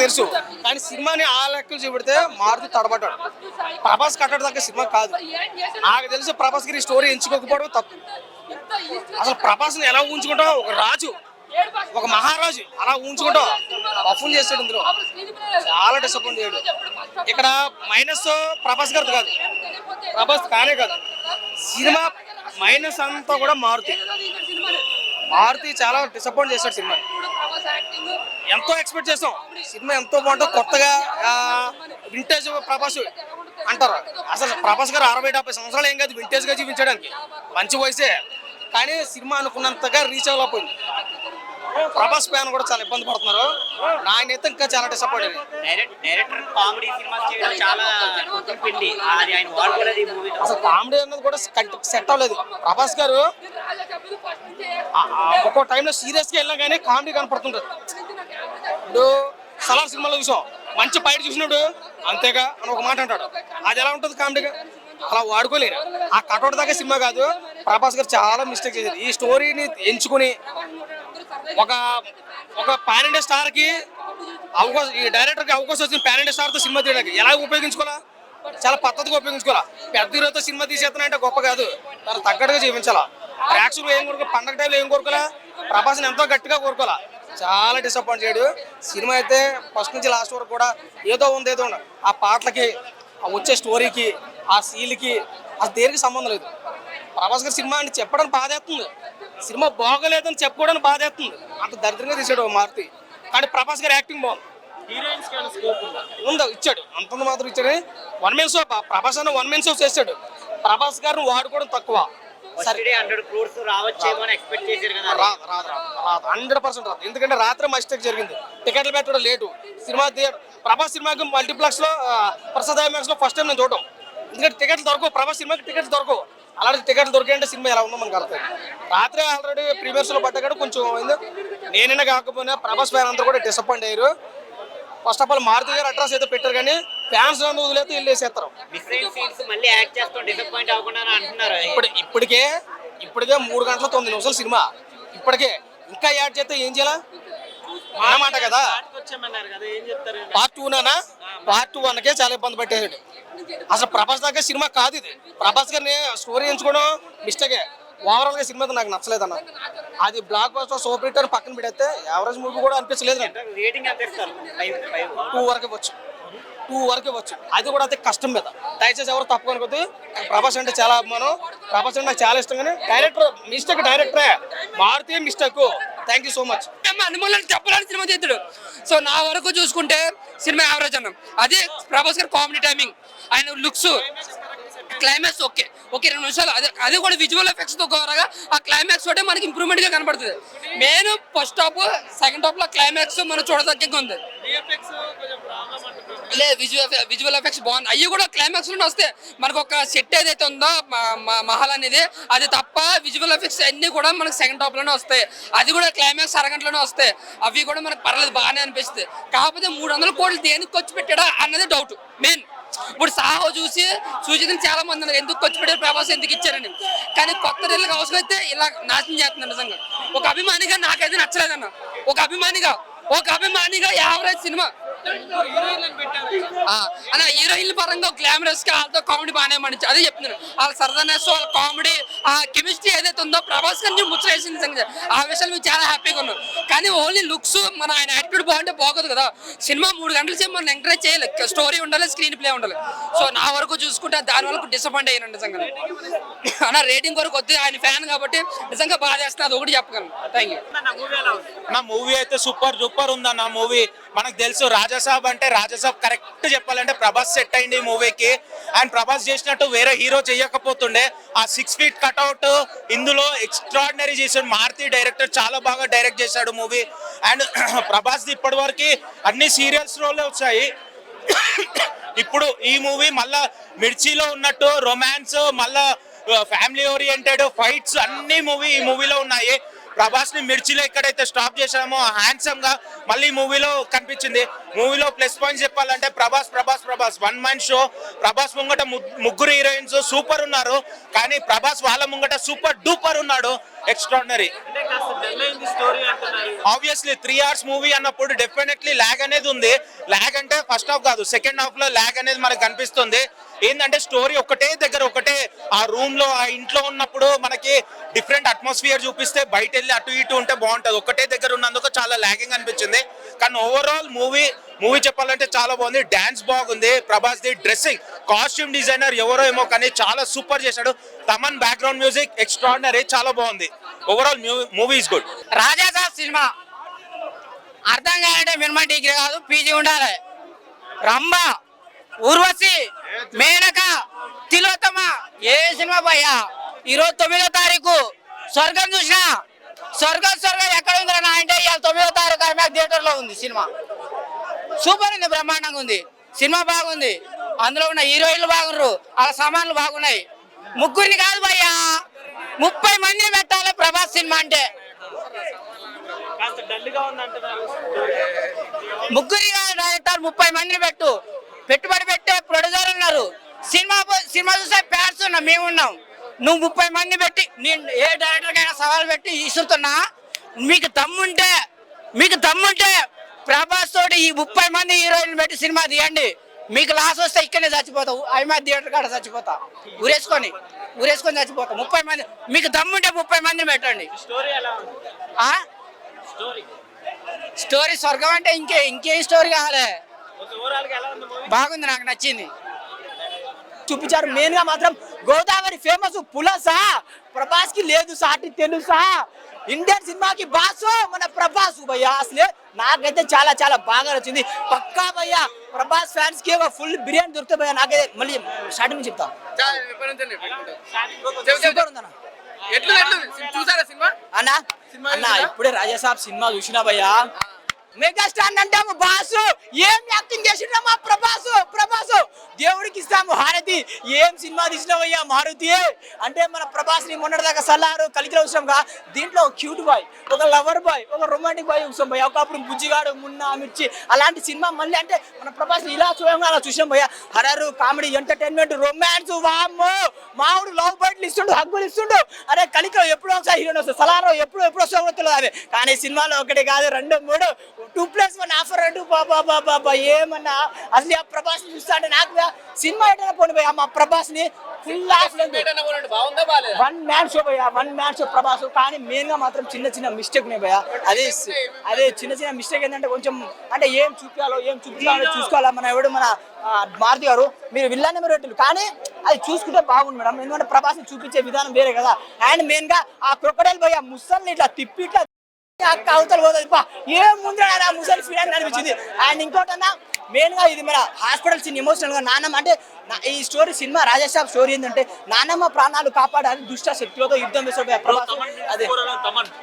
తెలుసు. కానీ సినిమాని ఆ లెక్కలు చూపెడితే మారుతి తడబడ్డాడు. ప్రభాస్ కట్టడం దగ్గర సినిమా కాదు. నాకు తెలిసి ప్రభాస్ గిరి స్టోరీ ఎంచుకోకపోవడం తప్పు. అసలు ప్రభాస్ని ఎలా ఊహించుకుంటాం, ఒక రాజు, ఒక మహారాజు అలా ఊహించుకుంటాం. పర్ఫార్మ్ చేస్తాడు ఇందులో, చాలా డిసప్పాయింట్ అయ్యాడు. ఇక్కడ మైనస్ ప్రభాస్ గారిది కాదు, ప్రభాస్ కానే కాదు, సినిమా మైనస్ అంతా కూడా మారుతి చాలా డిసప్పాయింట్ చేశాడు. సినిమా ఎంతో ఎక్స్పెక్ట్ చేసాం, సినిమా ఎంతో బాగుంటుంది, కొత్తగా వింటేజ్ ప్రభాస్ అంటారు. అసలు ప్రభాస్ గారు 60-70 సంవత్సరాలు ఏం కాదు వింటేజ్గా చూపించడానికి, మంచి వయసే. కానీ సినిమా అనుకున్నంతగా రీచ్ అవ్వలేకపోయింది. ప్రభాస్ ఫ్యాన్ కూడా చాలా ఇబ్బంది పడుతున్నారు. నాయనైతే ఇంకా చాలా డిసప్పాయింట్. డైరెక్టర్ కామెడీ సినిమా చేయడం చాలా పిండి, అది ఆయన వాడుకోలేదు ఈ మూవీలో. అసలు కామెడీ అన్నది కూడా సెట్ అవ్వలేదు. ప్రభాస్ గారు ఒక్కో టైంలో సీరియస్గా వెళ్ళినా కానీ కామెడీ కనపడుతుంటారు. ఇప్పుడు సలార్ సినిమాలో చూసాం, మంచి ఫైట్ చూసినాడు అంతేగా అని ఒక మాట అంటాడు. అది ఎలా ఉంటుంది కామెడీగా, అలా వాడుకోలేరు. ఆ కటౌట్ దాకా సినిమా కాదు. ప్రభాస్ గారు చాలా మిస్టేక్ చేశారు. ఈ స్టోరీని ఎంచుకుని ఒక పాన్ ఇండియా స్టార్కి అవకాశం, ఈ డైరెక్టర్కి అవకాశం వచ్చిన పాన్ ఇండియా స్టార్తో సినిమా తీయడానికి ఎలా ఉపయోగించుకోవాలా, చాలా పద్ధతిగా ఉపయోగించుకోవాలా. పెద్ద హీరోతో సినిమా తీసేస్తానంటే గొప్ప కాదు, దాన్ని తగ్గట్టుగా చూపించాలా. ప్రేక్షకులు ఏం కోరుకో, పండగ టైంలో ఏం కోరుకోవాలా, ప్రభాస్ని ఎంతో గట్టిగా కోరుకోవాలా. చాలా డిసప్పాయింట్ చేయడు. సినిమా అయితే ఫస్ట్ నుంచి లాస్ట్ వరకు కూడా ఏదో ఉంది. ఆ పాటలకి, ఆ వచ్చే స్టోరీకి, ఆ సీన్లకి అది దేనికి సంబంధం లేదు. ప్రభాస్ గారి సినిమా అని చెప్పడానికి బాధేస్తుంది, సినిమా బాగోలేదని చెప్పుకోవడానికి బాధేస్తుంది. అంత దరిద్రంగా తీసాడు మారుతి. కానీ ప్రభాస్ గారి యాక్టింగ్ బాగుంది, ఉందో ఇచ్చాడు, అంతంత మాత్రం ఇచ్చాడు. 1 man షో, ప్రభాస్ అన్న 1 man షో చేశాడు. ప్రభాస్ గారిని వాడుకోవడం తక్కువ. 100 crores రావచ్చేమో అని ఎక్స్పెక్ట్ చేశారు కదా. రాదు 100% రాదు. ఎందుకంటే రాత్రి మిస్టేక్ జరిగింది, టికెట్లు పెట్టడం లేటు. సినిమా ప్రభాస్ సినిమాకి మల్టీప్లెక్స్ లో, ప్రసాద్ ఐమాక్స్ లో ఫస్ట్ టైం నేను చూడటం. ఎందుకంటే టికెట్లు దొరకవు, ప్రభాస్ సినిమాకి టికెట్లు దొరకవు. అలాంటి టికెట్లు దొరికాయంటే సినిమా ఎలా ఉందో మనకు అర్థం. రాత్రి ఆల్రెడీ ప్రీమియర్స్ లో పడ్డా కొంచెం నేనైనా కాకపోయినా ప్రభాస్ ఫ్యాన్ అందరూ కూడా డిసప్పాయింట్ అయ్యారు. ఫస్ట్ ఆఫ్ ఆల్ మారుతి గారు అడ్రస్ అయితే పెట్టారు, కానీ ఫ్యాన్స్ వదిలేస్తే వెళ్ళేసేస్తారు. ఇప్పటికే 3 గంటల 9 నిమిషాలు సినిమా. ఇప్పటికే ఇంకా యాడ్ చేస్తే ఏం చేయాలా అన్నమాట కదా. పార్ట్ 2 పార్ట్ 1కే చాలా ఇబ్బంది పెట్టేసాడు. అసలు ప్రభాస్ దగ్గర సినిమా కాదు ఇది. ప్రభాస్ గారిని స్టోరీ ఎంచుకోవడం మిస్టేకే. ఓవరాల్ గా సినిమా నాకు నచ్చలేదు అన్న. అది బ్లాక్ బస్టర్ సూపర్ హిట్ అని పక్కన పెడితే యావరేజ్ మూవీ కూడా అనిపించలేదు. 2 వరకు వచ్చు. అది కూడా అయితే కష్టం మీద. దయచేసి ఎవరు తప్పు అనుకోద్దు. ప్రభాస్ అంటే చాలా అభిమానం, ప్రభాస్ అంటే నాకు చాలా ఇష్టం. కానీ డైరెక్టరే Maruthi mistake. Thank you so much. అనుమూలని చెప్పడానికి సినిమా చేస్తాడు. సో నా వరకు చూసుకుంటే సినిమా యావరేజ్ అన్నాం. అదే ప్రభాస్ గారు కామెడీ టైమింగ్, ఆయన లుక్స్, క్లైమాక్స్ ఓకే 2 నిమిషాలు. అది కూడా విజువల్ ఎఫెక్ట్స్ తో కోరగా ఆ క్లైమాక్స్ తోటే మనకి ఇంప్రూవ్మెంట్ గా కనబడుతుంది. Main first half, second half లో క్లైమాక్స్ మనం చూడదగ్గగా ఉంది. లేదు విజువల్ ఎఫెక్ట్స్ బాగుంది. అవి కూడా క్లైమాక్స్ లోనే వస్తాయి. మనకు ఒక సెట్ ఏదైతే ఉందో మహల్ అనేది, అది తప్ప విజువల్ ఎఫెక్ట్స్ అన్ని కూడా మనకు సెకండ్ హాఫ్ లోనే వస్తాయి. అది కూడా క్లైమాక్స్ అరగంటలోనే వస్తాయి. అవి కూడా మనకు పర్లేదు, బాగానే అనిపిస్తుంది. కాకపోతే 300 కోట్లు దేనికి ఖర్చు పెట్టాడా అన్నది డౌట్ మెయిన్. ఇప్పుడు సాహో చూసి సూచితం చాలా మంది ఉన్నారు, ఎందుకు ఖర్చు పెట్టారు, ప్రభాస్ ఎందుకు ఇచ్చారని. కానీ కొత్త రీళ్ళకి అవసరం అయితే ఇలా నాశనం చేస్తున్నారు. నిజంగా ఒక అభిమానిగా నాకైతే నచ్చలేదన్న. ఒక అభిమానిగా యావరేజ్ సినిమా అన్న. హీరోయిన్ పరంగా గ్లామరస్ గా వాళ్ళతో కామెడీ బాగానే మంచి, అదే చెప్తున్నాను. వాళ్ళ సరదానెస్, వాళ్ళ కామెడీ, ఆ కెమిస్ట్రీ ఏదైతే ఉందో ప్రభాస్ గారిని ముచ్చరేసింది. నిజంగా ఆ విషయాలు మేము చాలా హ్యాపీగా ఉన్నాం. కానీ ఓన్లీ లుక్స్, మన ఆయన యాటిట్యూడ్ బాగుంటే బాగోదు కదా. సినిమా 3 గంటల సేపు మనం ఎంకరేజ్ చేయాలి, స్టోరీ ఉండాలి, స్క్రీన్ ప్లే ఉండాలి. సో నా వరకు చూసుకుంటే దాని వరకు డిసప్పాయింట్ అయ్యాను నిజంగా. అన్న రేటింగ్ వరకు వద్దు, ఆయన ఫ్యాన్ కాబట్టి నిజంగా బాగా చేస్తున్నా, అది ఒకటి చెప్పగలను. Thank you. నా మూవీ అయితే సూపర్ ఉందన్న. మూవీ మనకు తెలుసు, రాజాసాబ్ అంటే రాజాసాబ్ కరెక్ట్ చెప్పాలంటే ప్రభాస్ సెట్ అయింది ఈ మూవీకి. అండ్ ప్రభాస్ చేసినట్టు వేరే హీరో చేయకపోతుండే. ఆ 6 feet కట్అవుట్ ఇందులో ఎక్స్ట్రాడినరీ చేశాడు. మారుతి డైరెక్టర్ చాలా బాగా డైరెక్ట్ చేశాడు మూవీ. అండ్ ప్రభాస్ ఇప్పటి వరకు అన్ని సీరియల్స్ రోలే వచ్చాయి. ఇప్పుడు ఈ మూవీ మళ్ళా మిర్చిలో ఉన్నట్టు రొమాన్స్, మళ్ళా ఫ్యామిలీ ఓరియంటెడ్ ఫైట్స్ అన్ని ఈ మూవీలో ఉన్నాయి. ప్రభాస్ ని మిర్చిలో ఎక్కడైతే స్టాప్ చేశామో హ్యాండ్సమ్ గా మళ్ళీ మూవీలో కనిపించింది. మూవీలో ప్లస్ పాయింట్స్ చెప్పాలంటే ప్రభాస్ 1 man షో. ప్రభాస్ ముంగట 3 హీరోయిన్స్ సూపర్ ఉన్నారు, కానీ ప్రభాస్ వాళ్ళ ముంగట సూపర్ డూపర్ ఉన్నాడు. ఎక్స్ట్రాడినరీ. ఆబ్వియస్లీ 3 hours మూవీ అన్నప్పుడు డెఫినెట్లీ లాగ్ అనేది ఉంది. ల్యాగ్ అంటే ఫస్ట్ హాఫ్ కాదు, సెకండ్ హాఫ్ లో ల్యాగ్ అనేది మనకు కనిపిస్తుంది. ఏంటంటే స్టోరీ ఒకటే దగ్గర ఒకటే ఆ రూమ్ లో ఆ ఇంట్లో ఉన్నప్పుడు మనకి డిఫరెంట్ అట్మాస్ఫియర్ చూపిస్తే బయట వెళ్ళి అటు ఇటు ఉంటే బాగుంటది. ఒకటే దగ్గర ఉన్నందుకు చాలా ల్యాగింగ్ అనిపించింది. కానీ ఓవరాల్ మూవీ చెప్పాలంటే చాలా బాగుంది. డాన్స్ బాగుంది, Prabhas the dressing, costume designer ఎవరో ఏమో కానీ చాలా సూపర్ చేశాడు. తమన్ బ్యాక్గ్రౌండ్ మ్యూజిక్ ఎక్స్ట్రాడినరీ, చాలా బాగుంది. Overall movie is good. Raja Saab cinema అర్థం కావాలంటే మినిమం డిగ్రీ కాదు, పీజీ ఉండాలి. రంభ, ఊర్వశి, మేనక, తిలోత్తమ, ఏ సినిమా భయ్యా. ఈరోజు 9వ తారీఖు స్వర్గం చూసిన, స్వర్గం ఎక్కడ ఉంది నా అంటే ఇవాళ 9వ తారీఖు ఐమాక్స్ థియేటర్ లో ఉంది సినిమా. సూపర్ ఉంది, బ్రహ్మాండంగా ఉంది సినిమా, బాగుంది. అందులో ఉన్న హీరోయిన్లు బాగున్నారు, ఆ సామాన్లు బాగున్నాయి. ముగ్గురిని కాదు భయ్యా, 30 మందిని పెట్టాలి ప్రభాస్ సినిమా అంటే. ముగ్గురి డైరెక్టర్ 30 మందిని పెట్టుబడి పెట్టే ప్రొడ్యూసర్ ఉన్నారు. సినిమా చూసే ప్యాడ్స్ ఉన్నా, మేము ఉన్నాం. నువ్వు 30 మంది పెట్టి నేను ఏ డైరెక్టర్కైనా సవాల్ పెట్టి ఇస్తున్నా. మీకు దమ్ముంటే ప్రభాస్ తోటి ఈ 30 మంది హీరోయిన్ పెట్టి సినిమా తీయండి. మీకు లాస్ వస్తే ఇక్కడనే చచ్చిపోతావు, ఐమాక్స్ థియేటర్ కాడ చచ్చిపోతా, ఊరేసుకొని చచ్చిపోతా. 30 మంది మీకు దమ్ముంటే 30 మందిని పెట్టండి. స్టోరీ స్వర్గం అంటే ఇంకేం స్టోరీ కావాలి. బాగుంది, నాకు నచ్చింది. చూపించారు. మెయిన్ గా మాత్రం గోదావరి ఫేమస్ పులసా, ప్రభాస్ కి లేదు సాటి తెలుసా. ఇండియన్ సినిమాకి బాసు మన ప్రభాస్ భయ్యా. అసలే నాకైతే చాలా చాలా బాగా నచ్చింది. పక్కా భయ్యా ప్రభాస్ ఫ్యాన్స్ కి ఒక ఫుల్ బిర్యానీ దొరుకుతాయి భయ్యా. నాకైతే మళ్ళీ స్టార్టింగ్ నుంచి చెప్తా. అన్న ఇప్పుడే రాజాసాబ్ సినిమా చూసినా భయ్యా. మెగాస్టార్ అంటాము బాసు, ఏం యాక్టింగ్ చేసినా మా ప్రభాసు దేవుడికి ఇస్తాము హారతి. ఏం సినిమా తీసినావయ్యా మారుతి అంటే. మన ప్రభాస్ ని మొన్నటిదాకా సల్లారు కలికిలో చూసాంగా. దీంట్లో క్యూట్ బాయ్, ఒక లవర్ బాయ్, ఒక రొమాంటిక్ బాయ్ చూసాం భయ్యా. ఒకప్పుడు బుజ్జిగాడు, మున్నా, మిర్చి అలాంటి సినిమా మళ్ళీ అంటే మన ప్రభాస్ ఇలా చూడంగా అలా చూసాం భయ్యా. హరరు, కామెడీ, ఎంటర్టైన్మెంట్, రొమాన్స్, వామ్మో మావుడు లవ్ బైట్లు ఇస్తుండు, హగ్గులు ఇస్తుండు. అరే కలికిలో ఎప్పుడు ఒకసారి హీరోయిన్ వస్తుంది, సలారో ఎప్పుడు వస్తుందో తెలియదు అవి. కానీ సినిమాలో ఒకటి కాదు 2, 3 2+1 ఆఫర్ అంటూ బాబా ఏమన్నా. అసలు ఆ ప్రభాస్ చూస్తా అంటే నాకు సినిమా ఎటైనా పోనీ భయ్యా. మా ప్రభాస్ ని ఫుల్ 1 మ్యాన్ షో భయ్యా, 1 మ్యాన్ షో ప్రభాస్. కానీ మెయిన్ గా మాత్రం చిన్న మిస్టేక్ ఉన్నాయి భయ్యా. అదే చిన్న మిస్టేక్ ఏంటంటే కొంచెం అంటే ఏం చూపించాలో చూసుకోవాలా. మన మారుతి గారు మీరు విల్లాన్ని మీరు పెట్టారు, కానీ అది చూసుకుంటే బాగుంది మేడం. ఎందుకంటే ప్రభాస్ ని చూపించే విధానం వేరే కదా. అండ్ మెయిన్ గా ఆ క్రొకడైల్ భయ్యా ముసల్ని ఇట్లా తిప్పి ఇట్లా అవతల పోతుంది. ఏం ముందు ముసలి ఫీల్ అనిపించింది. అండ్ ఇంకోటన్నా మెయిన్ గా ఇది మన హాస్పిటల్ సీన్ ఎమోషనల్ గా నాన్నమ్మ అంటే ఈ స్టోరీ సినిమా రాజాసాబ్ స్టోరీ ఏంటంటే నాన్నమ్మ ప్రాణాలు కాపాడాలి దుష్ట శక్తులతో యుద్ధం చేస్తాడు ప్రభాస్. అదే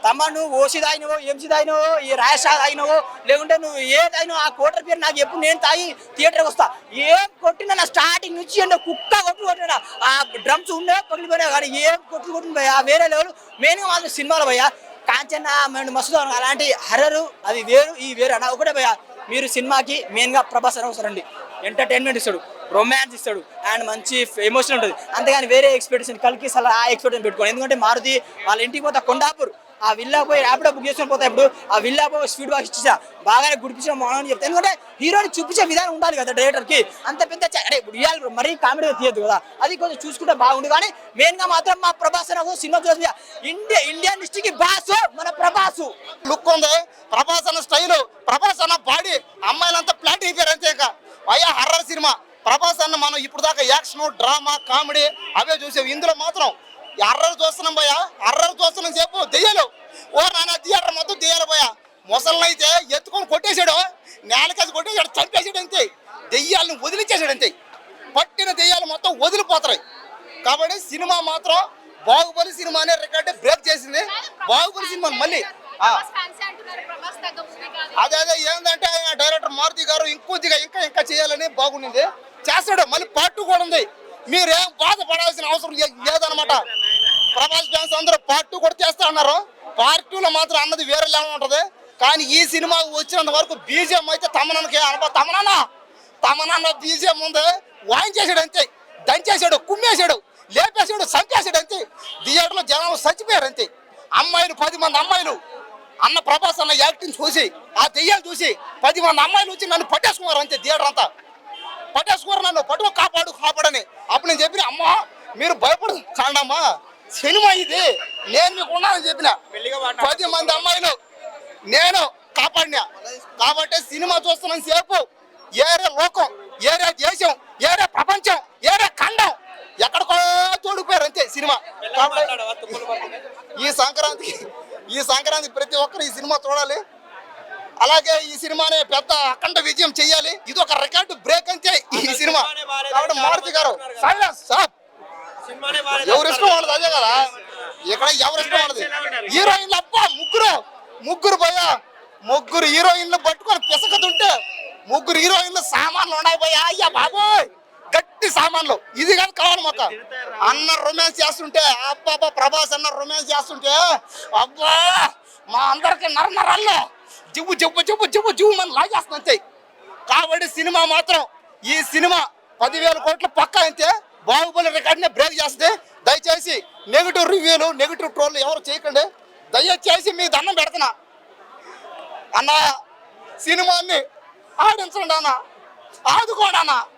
తమను ఓసి తాగినవో ఎంసి తాగినవో ఈ రాజాసాబ్ తాగినవో లేకుంటే నువ్వు ఏదైనా ఆ కోటర్ పేరు నాకు ఎప్పుడు నేను తాగి థియేటర్కి వస్తా. ఏం కొట్టినా నా స్టార్టింగ్ నుంచి అంటే కుక్క కొట్టినా ఆ డ్రమ్స్ ఉండే పగిలిపోయినా కానీ ఏం కొట్టిన భయ్యా వేరే లెవెల్. మెయిన్ గా మాత్రం సినిమాలో భయ్యా కాంచన మస్తు అలాంటి హర్రరు అవి వేరు ఈ వేరు అన్న ఒకటే భయ్యా. మీరు సినిమాకి మెయిన్ గా ప్రభాస్ అవసరండి, ఎంటర్టైన్మెంట్ ఇస్తాడు, రొమాన్స్ ఇస్తాడు అండ్ మంచి ఎమోషన్ ఉంటుంది. అంతేగాని వేరే ఎక్స్పెక్టేషన్ కలికి అసలు ఆ ఎక్స్పెక్టేషన్ పెట్టుకోండి. ఎందుకంటే మారుతి వాళ్ళ ఇంటికి పోతా కొండాపూర్ ఆ విల్లా పోయి ర్యాపిడో బుక్ చేసుకొని పోతా. ఇప్పుడు ఆ విల్లా పోయి స్పీడ్ బాక్స్ ఇచ్చా బాగానే గుడిపించిన మోనని చెప్తాను. ఎందుకంటే హీరోని చూపించే విధానం ఉండాలి కదా డైరెక్టర్ కి. అంత పెద్ద ఇప్పుడు ఇవ్వాలి మరీ కామెడీ తీయద్దు కదా, అది కొంచెం చూసుకుంటే బాగుండు. కానీ మెయిన్ గా మాత్రం మా ప్రభాస్ సినిమా చూసి ఇండియన్ హిస్టరీకి బాస్ మన ప్రభాస్ లుక్ ఉంది, ప్రభాస్ అన్న స్టైల్, ప్రభాస్ అన్న బాడీ, అమ్మాయిలంతా ప్లాంట్ అయిపోయారు అంతే. ఇక అయ్యా హర్రర్ సినిమా ప్రభాస్ అన్న మనం ఇప్పుడు దాకా యాక్షన్, డ్రామా, కామెడీ అవే చూసాం. ఇందులో మాత్రం హర్రర్ చూస్తున్నాం భయ్యా. హర్రర్ చూస్తున్నాం సేపు దెయ్యాలు నాన్న థియేటర్ మొత్తం దెయ్యాలు భయ్యా. ముసలినైతే ఎత్తుకొని కొట్టేశాడు, నేలకేసి కొట్టేశాడు, చంపేసాడు అంతే. దెయ్యాలను వదిలించేసాడు అంతే. పట్టిన దెయ్యాలు మొత్తం వదిలిపోతాయి. కాబట్టి సినిమా మాత్రం బాహుబలి సినిమా అనే రికార్డు బ్రేక్ చేసింది. బాహుబలి సినిమా మళ్ళీ అదే ఏంటంటే డైరెక్టర్ మారుతి గారు ఇంకొద్దిగా ఇంకా చేయాలని బాగుండింది, చేస్తాడు. మళ్ళీ పార్ట్ 2 కూడా ఉంది. మీరేం బాధపడాల్సిన అవసరం లేదనమాట. ప్రభాస్ ఫ్యాన్స్ అందరూ పార్ట్ 2 కూడా చేస్తా అన్నారు. పార్ట్ 2లో మాత్రం అన్నది వేరే లెవెల్ ఉంటది. కానీ ఈ సినిమా వచ్చినంత వరకు బీజిఎం అయితే తమనన్న బీజిఎం ఉంది, వాయించేసాడు అంతే, దంచేసాడు, కుమ్మేశాడు, లేపేశాడు, చంపేశాడు అంతే. థియేటర్లో జనాలు చచ్చిపోయారు అంతే. అమ్మాయిలు 10 మంది అమ్మాయిలు అన్న ప్రభాస్ అన్న యాక్టింగ్ చూసి ఆ దెయ్యాలు చూసి 10 మంది అమ్మాయిలు వచ్చి నన్ను పట్టేసుకున్నారు అంతే. థియేటర్ అంతా పట్టేసుకున్నారు నన్ను, పట్టుకో కాపాడని. అప్పుడు నేను చెప్పిన అమ్మా మీరు భయపడు చాండమ్మా, సినిమా ఇది, నేను మీకు ఉన్నానని చెప్పిన. 10 మంది అమ్మాయిలు నేను కాపాడినా. కాబట్టి సినిమా చూస్తున్నాను సేపు ఏరే లోకం, ఏరే దేశం, ఏరే ప్రపంచం, ఏరే ఖండం ఎక్కడికో తోడుకుపోయారు అంతే సినిమా. ఈ సంక్రాంతికి ప్రతి ఒక్కరు ఈ సినిమా చూడాలి. అలాగే ఈ సినిమాని పెద్ద అఖండ విజయం చెయ్యాలి. ఇది ఒక రికార్డు బ్రేక్ అంతే ఈ సినిమా. కాబట్టి మారుతి గారు ఎవరు ఇష్టం వాళ్ళది అదే కదా, ఇక్కడ ఎవరు ఇష్టం వాళ్ళది. హీరోయిన్లు అబ్బా ముగ్గురు భయ్యా, 3 హీరోయిన్లు పట్టుకొని పిసకతుంటే 3 హీరోయిన్లు సామాన్లు ఉన్నాయి భయ్యా. అయ్యా బాబోయ్ గట్టి సామాన్లు. ఇది కాదు కావాలి మాకు. అన్న రొమాన్స్ చేస్తుంటే అబ్బా, ప్రభాస్ అన్న రొమాన్స్ చేస్తుంటే అబ్బా మా అందరికి నరనరాల్లో జివ్వు జివ్వు జివ్వు జివ్వు జివ్వు మనం లాగేస్తుంది. కాబట్టి సినిమా మాత్రం ఈ సినిమా 10,000 కోట్లు పక్కా అయితే బాహుబలి రికార్డుని బ్రేక్ చేస్తే దయచేసి నెగిటివ్ రివ్యూలు నెగిటివ్ ట్రోల్ ఎవరు చేయకండి. దయచేసి మీ దండం పెడుతున్నా అన్న, సినిమాని ఆడించండి అన్న, ఆదుకోండి అన్న.